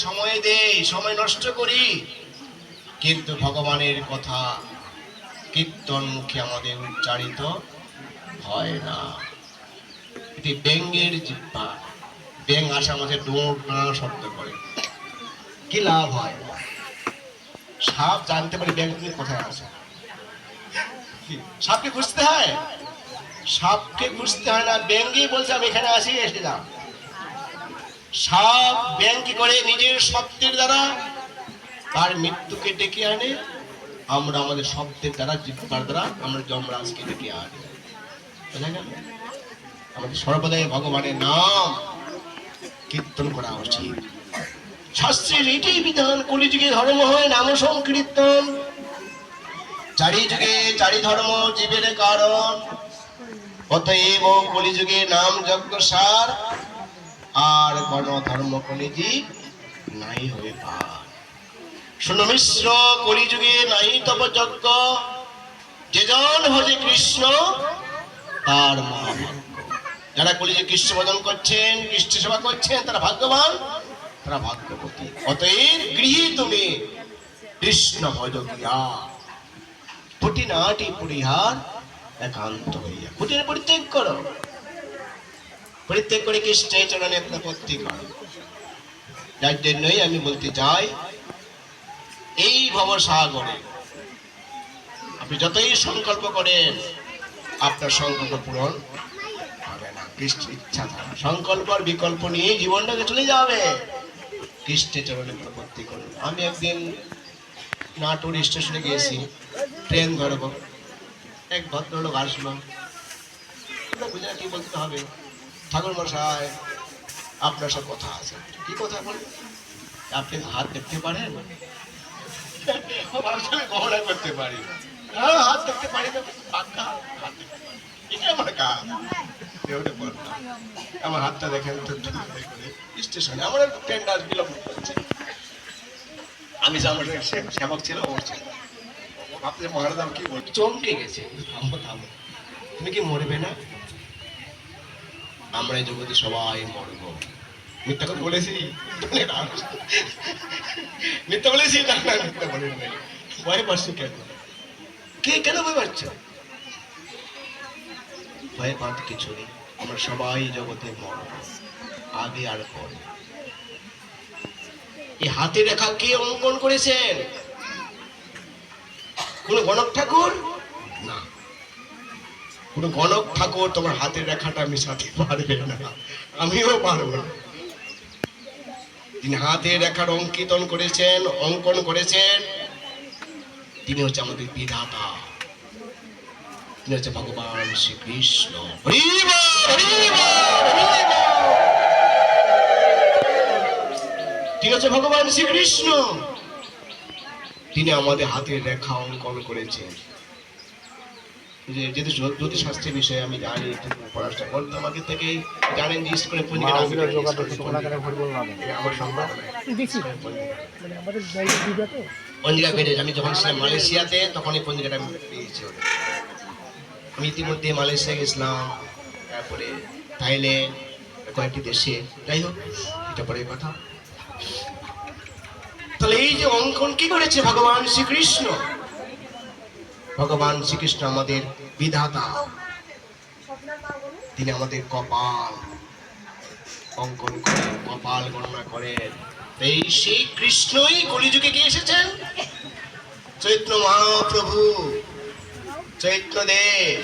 সময় দেই, সময় নষ্ট করি, কিন্তু ভগবানের কথা কীর্তন মুখে আমাদের উচ্চারিত হয় না। এটি ব্যঙ্গের জিহ্বা। ব্যাঙ আসে আমাদের ডোর নানা শব্দ করে, কি লাভ হয়? সাপ জানতে পারি ব্যাঙ তুমি কোথায় আছে। সাপকে খুঁজতে হয়? সাপকে খুঁজতে হয় না, ব্যাঙই বলছে আমি এখানে আসি, এসে যাও। সাপ ব্যাঙ কি করে? নিজের শব্দের দ্বারা তার মৃত্যুকে ডেকে আনে। আমরা আমাদের শব্দের দ্বারা, জিহ্বার দ্বারা আমরা যমরাজকে ডেকে আনি। বোঝা গেল? আমাদের সর্বদাই ভগবানের নাম কীর্তন করা উচিত। শাস্ত্রের এটাই বিধান, কলিযুগে ধর্ম হয় নাম সংকীর্তন। চারি যুগে চারি ধর্ম জীবের কারণ, অতএব কলিযুগে নাম যজ্ঞ সার, আর কোন ধর্ম কলিযুগ নাই হয়ে পার। শুনো মিশ্র কলিযুগে নাই তব যজ্ঞ, যেজন ভজে কৃষ্ণ তার মহাভাগ্য। যারা কলিযুগে কৃষ্ণ ভজন করছেন, কৃষ্ণ সেবা করছেন, তারা ভাগ্যবান, তারা ভাগ্যবতী। অতএব গৃহী তুমি কৃষ্ণ ভজ গিয়া, খুঁটিনাটি পরিহার একান্ত হইয়া। খুঁটির পরিত্যাগ করো, পরিত্যাগ করে কৃষ্ণের চরণে প্রপত্তি করো। যার জন্যই আমি বলতে চাই, এই ভবসাগরে আপনি যতই সংকল্প করেন, আপনার সংকল্প পূরণ হবে না। কৃষ্ণ ইচ্ছা থাকা, সংকল্প আর বিকল্প নিয়ে জীবনটাকে চলে যাবে। কৃষ্ণের চরণে প্রপত্তি করুন। আমি একদিন নাটোর স্টেশনে গিয়েছি, ট্রেন ধরবো, এক ভদ্রলোক আসলো। কি বলতে হবে? ঠাকুর মশাই, আপনার সব কথা আছে। কি কথা বলবেন? আপনি হাত দেখতে পারেন? গহনা করতে পারি, হাত দেখতে পারি না, আমার কাজ। আমার হাতটা দেখেন স্টেশনে, আমার ট্রেন বিলম্ব করছে। আমি আমার সেবক ছিল, ওর ছিল, ভাবতে মহারাজ আমি কি বলছি, চমকে গেছে। থামো থামো, তুমি কি মরবে না? আমরা এই জগতে সবাই মরব। মিথ্যা কথা বলেছি? মিথ্যা বলেছি? না না, মিথ্যা বলি নাই। ভয় পাচ্ছ কেন? কে কেন ভয় পাচ্ছ? ভয় পাত কিছু নেই, আমরা সবাই জগতে মরব, আগে আর পরে। এই হাতে রেখা কে অঙ্কন করেছেন? কোন গণক ঠাকুর না। কোন গণক ঠাকুর তোমার হাতের রেখাটা মিশাতে পারবে না, আমিও পারবো না। তিনি হাতের রেখার অঙ্কিতন করেছেন, অঙ্কন করেছেন, তিনি হচ্ছে আমাদের বিধাতা, তিনি হচ্ছে ভগবান শ্রীকৃষ্ণ। ঠিক আছে, ভগবান শ্রীকৃষ্ণ তিনি আমাদের হাতের রেখা অঙ্কন করেছেন। যেহেতু জ্যোতিষশাস্ত্রের বিষয়ে আমি জানি, পড়াশোনা করতাম আগে থেকেই, জানেন যে স্কুলে পঞ্জিকা পেয়েছে। আমি যখন ছিলাম মালয়েশিয়াতে, তখন এই পঞ্জিকাটা আমি পেয়েছি। আমি ইতিমধ্যে মালয়েশিয়া গেছিলাম, তারপরে থাইল্যান্ড, কয়েকটি দেশে। যাই হোক, এটা পরে কথা। তাহলে এই যে অঙ্কন কি করেছে ভগবান শ্রীকৃষ্ণ? ভগবান শ্রীকৃষ্ণ আমাদের বিধাতা, তিনি আমাদের কপাল অঙ্কন করেন, কপাল গণনা করেন। এই সেই কৃষ্ণই কলিযুগে কে এসেছেন? চৈতন্য মহাপ্রভু, চৈতন্যদেব।